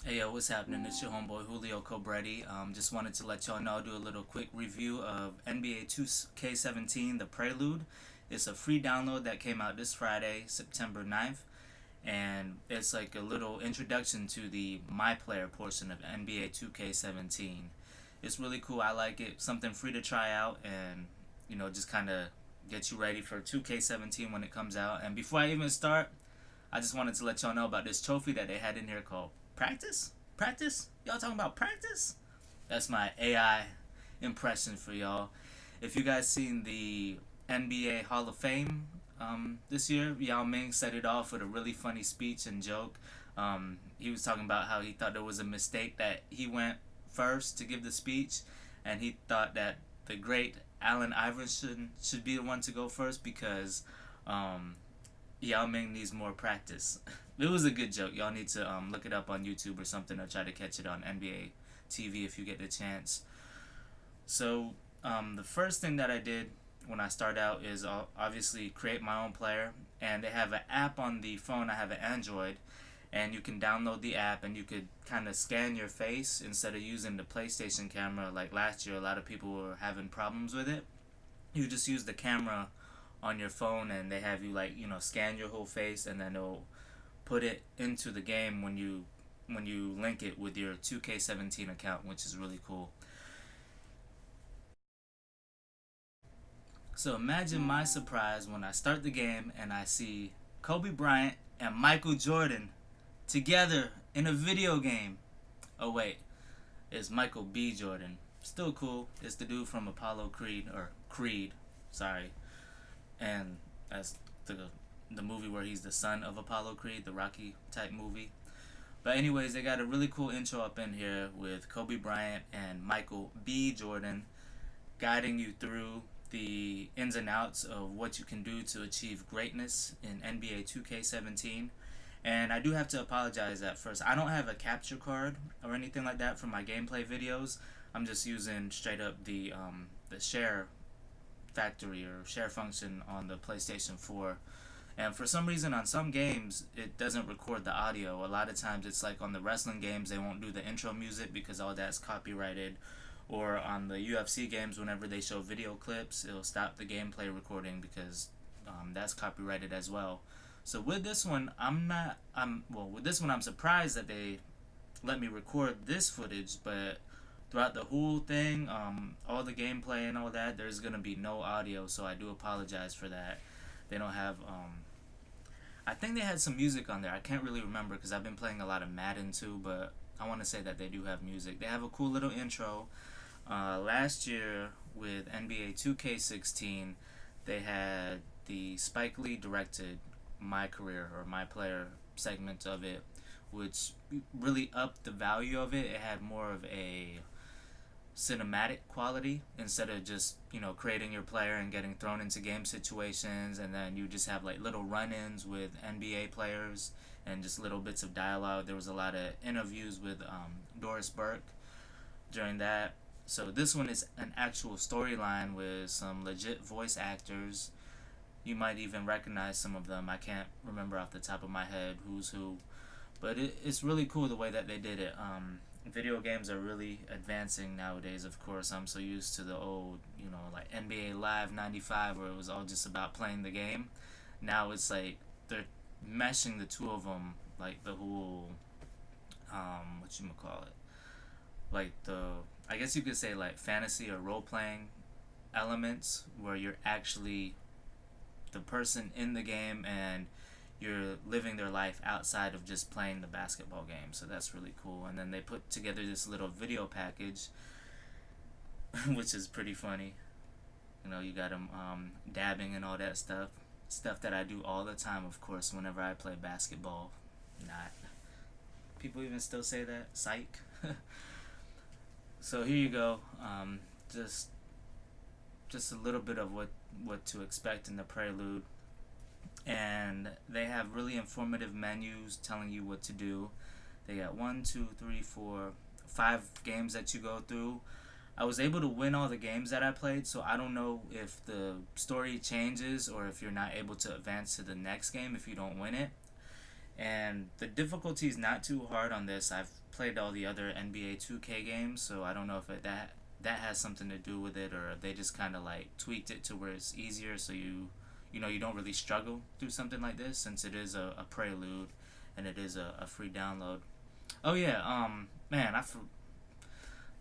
Hey yo, what's happening? It's your homeboy Julio Cobretti. Just wanted to let y'all know, I'll do a little quick review of NBA 2K17, the Prelude. It's a free download that came out this Friday, September 9th, and it's like a little introduction to the My Player portion of NBA 2K17. It's really cool. I like it. Something free to try out and, just kind of get you ready for 2K17 when it comes out. And before I even start, I just wanted to let y'all know about this trophy that they had in here called Practice? Practice? Y'all talking about practice? That's my AI impression for y'all. If you guys seen the NBA Hall of Fame this year, Yao Ming set it off with a really funny speech and joke. He was talking about how he thought there was a mistake that he went first to give the speech, and he thought that the great Allen Iverson should be the one to go first because Yao Ming needs more practice. It was a good joke. Y'all need to look it up on YouTube or something, or try to catch it on NBA TV if you get the chance. So the first thing that I did when I start out is obviously create my own player, and they have an app on the phone. I have an Android, and you can download the app, and you could kind of scan your face instead of using the PlayStation camera. Like last year, a lot of people were having problems with it. You just use the camera on your phone, and they have you scan your whole face, and then they'll put it into the game when you link it with your 2K17 account, which is really cool. So imagine my surprise when I start the game and I see Kobe Bryant and Michael Jordan together in a video game. Oh wait, it's Michael B. Jordan. Still cool. It's the dude from Apollo Creed, or Creed, sorry. And that's the movie where he's the son of Apollo Creed, the Rocky type movie. But anyways, they got a really cool intro up in here with Kobe Bryant and Michael B. Jordan guiding you through the ins and outs of what you can do to achieve greatness in NBA 2K17. And I do have to apologize at first. I don't have a capture card or anything like that for my gameplay videos. I'm just using straight up the share factory or share function on the PlayStation 4. And for some reason, on some games, it doesn't record the audio. A lot of times, it's like on the wrestling games, they won't do the intro music because all that's copyrighted. Or on the UFC games, whenever they show video clips, it'll stop the gameplay recording because that's copyrighted as well. So with this one, with this one, I'm surprised that they let me record this footage, but throughout the whole thing, all the gameplay and all that, there's gonna be no audio, so I do apologize for that. They don't have I think they had some music on there. I can't really remember because I've been playing a lot of Madden too, but I want to say that they do have music. They have a cool little intro. Last year with NBA 2K16, they had the Spike Lee directed My Career or My Player segment of it, which really upped the value of it. It had more of a cinematic quality instead of just creating your player and getting thrown into game situations, and then you just have like little run-ins with NBA players and just little bits of dialogue. There was a lot of interviews with Doris Burke during that. So this one is an actual storyline with some legit voice actors. You might even recognize some of them. I can't remember off the top of my head who's who, but it's really cool the way that they did it. Video games are really advancing nowadays, of course. I'm so used to the old, like NBA Live 95 where it was all just about playing the game. Now it's like they're meshing the two of them, like the whole, whatchamacallit, like I guess you could say like fantasy or role-playing elements where you're actually the person in the game and you're living their life outside of just playing the basketball game. So that's really cool. And then they put together this little video package which is pretty funny. You got them dabbing and all that stuff that I do all the time, of course, whenever I play basketball. Not people even still say that, psych. So here you go. Just a little bit of what to expect in the Prelude. And they have really informative menus telling you what to do. They got 1, 2, 3, 4, 5 games that you go through. I was able to win all the games that I played, so I don't know if the story changes or if you're not able to advance to the next game if you don't win it. And the difficulty is not too hard on this. I've played all the other NBA 2K games, so I don't know if that has something to do with it, or they just kind of like tweaked it to where it's easier, so you don't really struggle through something like this, since it is a prelude and it is a free download. Oh yeah, man,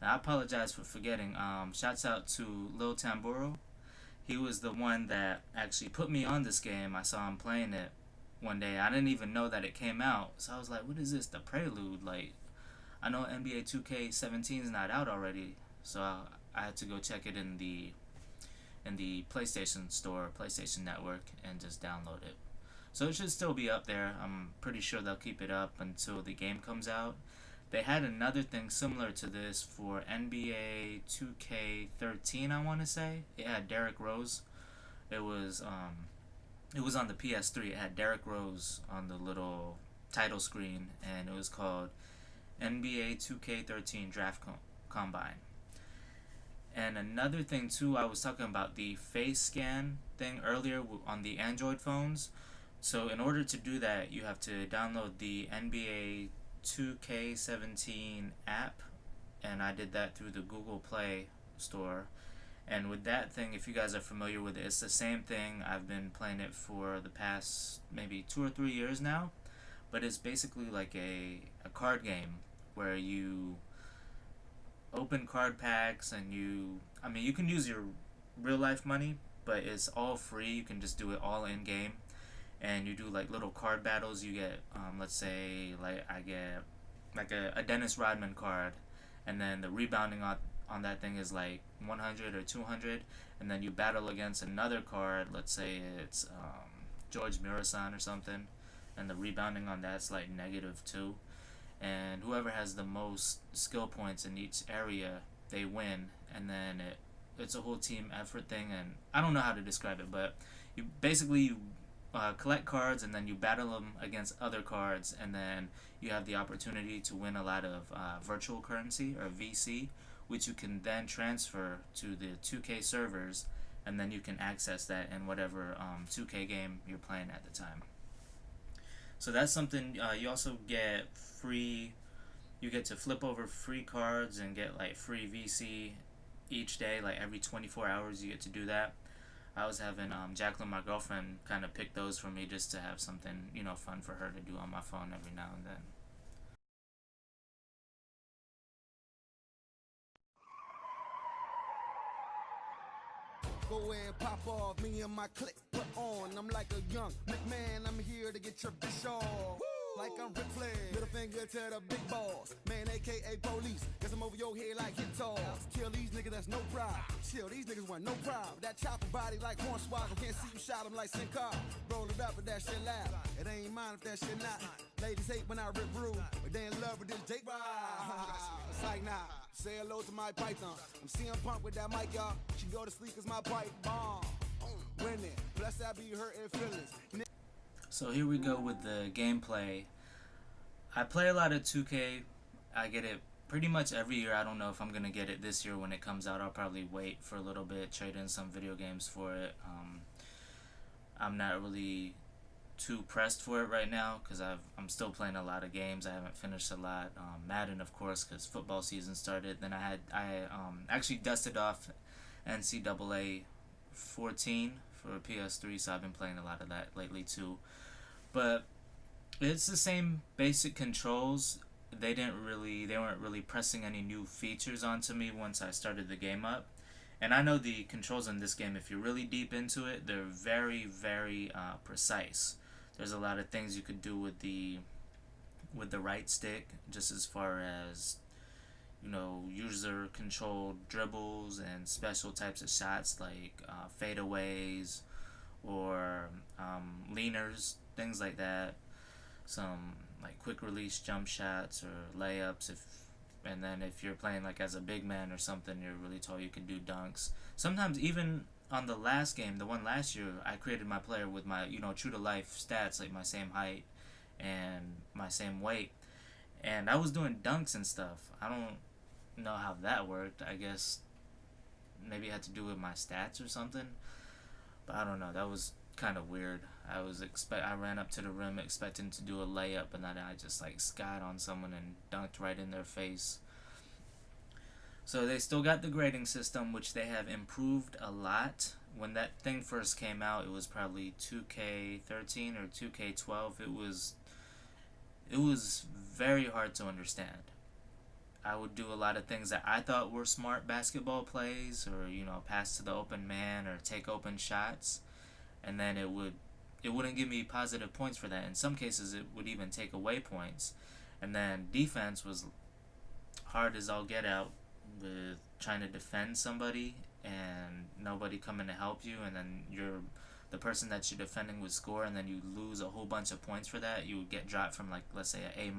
I apologize for forgetting. Shouts out to Lil Tamburo. He was the one that actually put me on this game. I saw him playing it one day. I didn't even know that it came out, so I was like, "What is this? The Prelude?" Like, I know NBA 2K17 is not out already, so I had to go check it in the PlayStation Store, PlayStation Network, and just download it. So it should still be up there. I'm pretty sure they'll keep it up until the game comes out. They had another thing similar to this for NBA 2K13, I want to say. It had Derrick Rose. It was it was on the PS3. It had Derrick Rose on the little title screen, and it was called NBA 2K13 Combine. And another thing too, I was talking about the face scan thing earlier on the Android phones. So in order to do that, you have to download the NBA 2K17 app, and I did that through the Google Play Store. And with that thing, if you guys are familiar with it, it's the same thing. I've been playing it for the past maybe 2 or 3 years now, but it's basically like a card game where you open card packs, and you can use your real life money, but it's all free. You can just do it all in game, and you do like little card battles. You get let's say like I get like a Dennis Rodman card, and then the rebounding on that thing is like 100 or 200, and then you battle against another card. Let's say it's George Mirasan or something, and the rebounding on that's like -2, and whoever has the most skill points in each area, they win. And then it's a whole team effort thing, and I don't know how to describe it, but you collect cards, and then you battle them against other cards, and then you have the opportunity to win a lot of virtual currency, or VC, which you can then transfer to the 2K servers, and then you can access that in whatever 2K game you're playing at the time. So that's something. You also get free. You get to flip over free cards and get like free VC each day. Like every 24 hours, you get to do that. I was having Jacqueline, my girlfriend, kind of pick those for me just to have something fun for her to do on my phone every now and then. Go ahead, pop off, me and my click put on. I'm like a young McMahon, I'm here to get your bitch off. Like I'm Ric Flair, middle finger to the big boss. Man, aka police, guess I'm over your head like hit toss. Kill these niggas, that's no problem. Chill, these niggas want no problem. That chopper body like Hornswoggle, can't see you shot them like Sin Car. Roll it up, but that shit loud. It ain't mine if that shit not. Ladies hate when I rip rude, but they in love with this Jake ride. It's like nah. Say hello to my python. I'm CM Punk with that mic, y'all. She go to sleep cause my pipe bomb. Winning, bless I be hurting feelings. So here we go with the gameplay. I play a lot of 2K. I get it pretty much every year. I don't know if I'm gonna get it this year when it comes out. I'll probably wait for a little bit, trade in some video games for it. I'm not really too pressed for it right now because I'm still playing a lot of games. I haven't finished a lot. Madden, of course, because football season started. Then I actually dusted off NCAA 14 for PS3, so I've been playing a lot of that lately too. But it's the same basic controls. They weren't really pressing any new features onto me once I started the game up. And I know the controls in this game, if you're really deep into it, they're very, very precise. There's a lot of things you could do with the right stick, just as far as user controlled dribbles and special types of shots like fadeaways or leaners, things like that. Some like quick release jump shots or layups, and then if you're playing like as a big man or something, you're really tall, you can do dunks. Sometimes even on the last game, the one last year, I created my player with my true to life stats, like my same height and my same weight, and I was doing dunks and stuff. I don't know how that worked. I guess maybe it had to do with my stats or something, but I don't know. That was kind of weird. I ran up to the rim expecting to do a layup, and then I just like skied on someone and dunked right in their face. So they still got the grading system, which they have improved a lot. When that thing first came out, it was probably 2K13 or 2K12. It was very hard to understand. I would do a lot of things that I thought were smart basketball plays, or pass to the open man or take open shots, and then it wouldn't give me positive points for that. In some cases, it would even take away points. And then defense was hard as all get out, with trying to defend somebody and nobody coming to help you, and then the person that you're defending would score, and then you lose a whole bunch of points for that. You would get dropped from, like, let's say an A-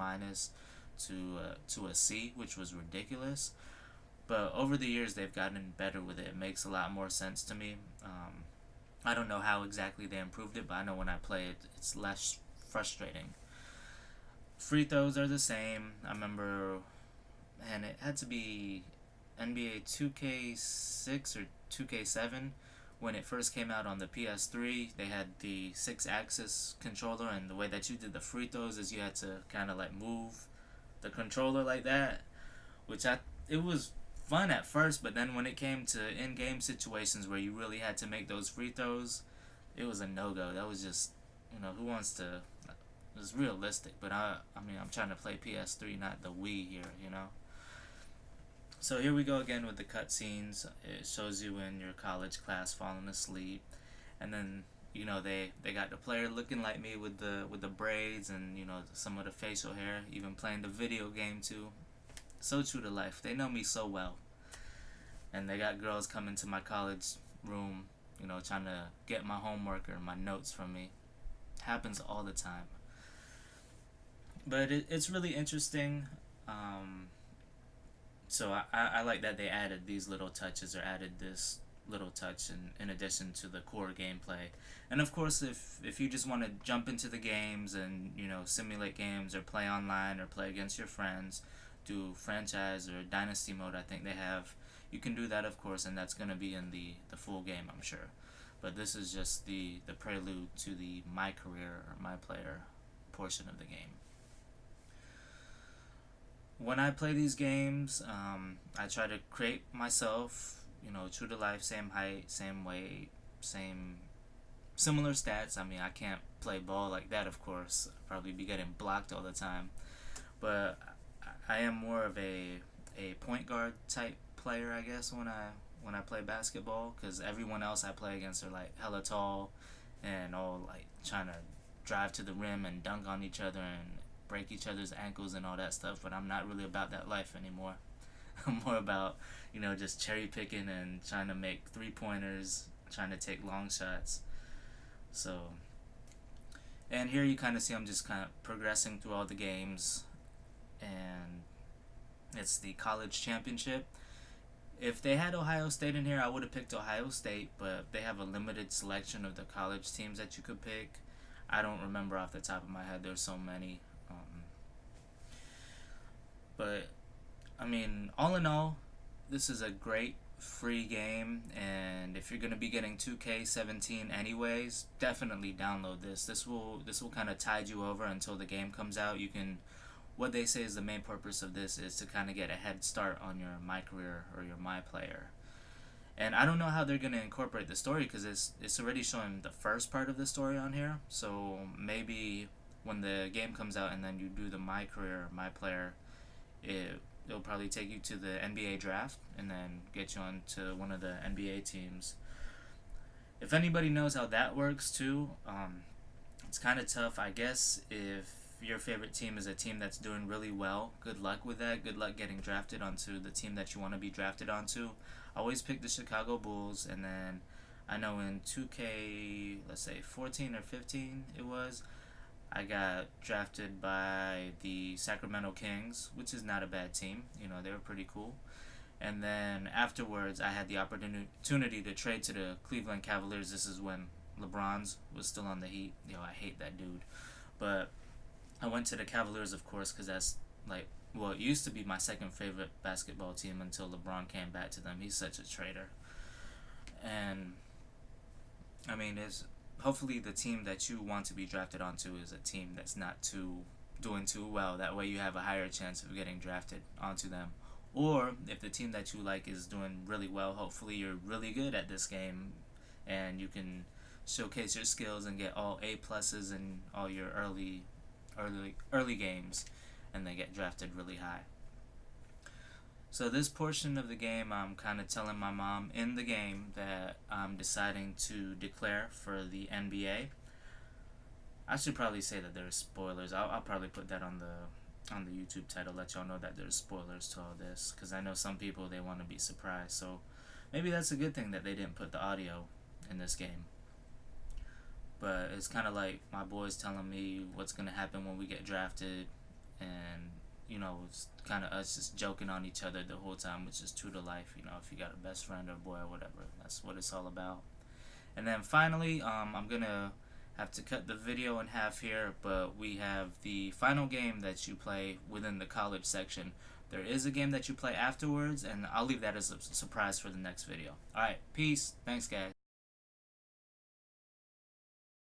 to a C, which was ridiculous. But over the years, they've gotten better with it. It makes a lot more sense to me. I don't know how exactly they improved it, but I know when I play it, it's less frustrating. Free throws are the same. I remember, and it had to be NBA 2K6 or 2K7 when it first came out on the PS3. They had the 6-axis controller, and the way that you did the free throws is you had to kind of like move the controller like that, it was fun at first, but then when it came to in-game situations where you really had to make those free throws, it was a no-go. That was just, who wants to? It was realistic, but I mean, I'm trying to play PS3, not the Wii here. So here we go again with the cutscenes. It shows you in your college class falling asleep, and then they got the player looking like me with the braids and some of the facial hair, even playing the video game too. So true to life. They know me so well. And they got girls coming to my college room, trying to get my homework or my notes from me. Happens all the time. But it's really interesting. So I like that they added these little touches, or added this little touch in addition to the core gameplay. And of course, if you just want to jump into the games and simulate games or play online or play against your friends, do franchise or dynasty mode, I think they have, you can do that, of course, and that's going to be in the full game, I'm sure. But this is just the prelude to the my career or my player portion of the game. When I play these games, I try to create myself, true to life, same height, same weight, similar stats. I mean, I can't play ball like that, of course. I'd probably be getting blocked all the time. But I am more of a point guard type player, I guess, when I play basketball, because everyone else I play against are like hella tall and all like trying to drive to the rim and dunk on each other and break each other's ankles and all that stuff. But I'm not really about that life anymore. I'm more about just cherry picking and trying to make 3-pointers, trying to take long shots. So, and here you kind of see I'm just kind of progressing through all the games, and it's the college championship. If they had Ohio State in here, I would have picked Ohio State, but they have a limited selection of the college teams that you could pick. I don't remember off the top of my head. There's so many. But, I mean, all in all, this is a great free game, and if you're going to be getting 2K17 anyways, definitely download this. This will kind of tide you over until the game comes out. What they say is the main purpose of this is to kind of get a head start on your My Career or your My Player. And I don't know how they're going to incorporate the story, because it's already showing the first part of the story on here. So maybe when the game comes out and then you do the My Career or My Player, it'll probably take you to the NBA draft and then get you on to one of the NBA teams. If anybody knows how that works too, it's kind of tough. I guess if your favorite team is a team that's doing really well, good luck with that. Good luck getting drafted onto the team that you want to be drafted onto. I always pick the Chicago Bulls, and then I know in 2K, let's say 14 or 15 it was, I got drafted by the Sacramento Kings, which is not a bad team. They were pretty cool. And then afterwards, I had the opportunity to trade to the Cleveland Cavaliers. This is when LeBron was still on the Heat. I hate that dude. But I went to the Cavaliers, of course, because that's it used to be my second favorite basketball team until LeBron came back to them. He's such a traitor. And I mean, hopefully the team that you want to be drafted onto is a team that's not doing too well. That way you have a higher chance of getting drafted onto them. Or if the team that you like is doing really well, hopefully you're really good at this game and you can showcase your skills and get all A pluses in all your early games, and they get drafted really high. So this portion of the game, I'm kind of telling my mom in the game that I'm deciding to declare for the NBA. I should probably say that there's spoilers. I'll probably put that on the YouTube title, let y'all know that there's spoilers to all this, because I know some people, they want to be surprised. So maybe that's a good thing that they didn't put the audio in this game. But it's kind of like my boys telling me what's going to happen when we get drafted, and you know, it's kind of us just joking on each other the whole time, which is true to life. You know, if you got a best friend or boy or whatever, that's what it's all about. And then finally, I'm gonna have to cut the video in half here, but we have the final game that you play within the college section. There is a game that you play afterwards, and I'll leave that as a surprise for the next video. Alright, peace. Thanks, guys.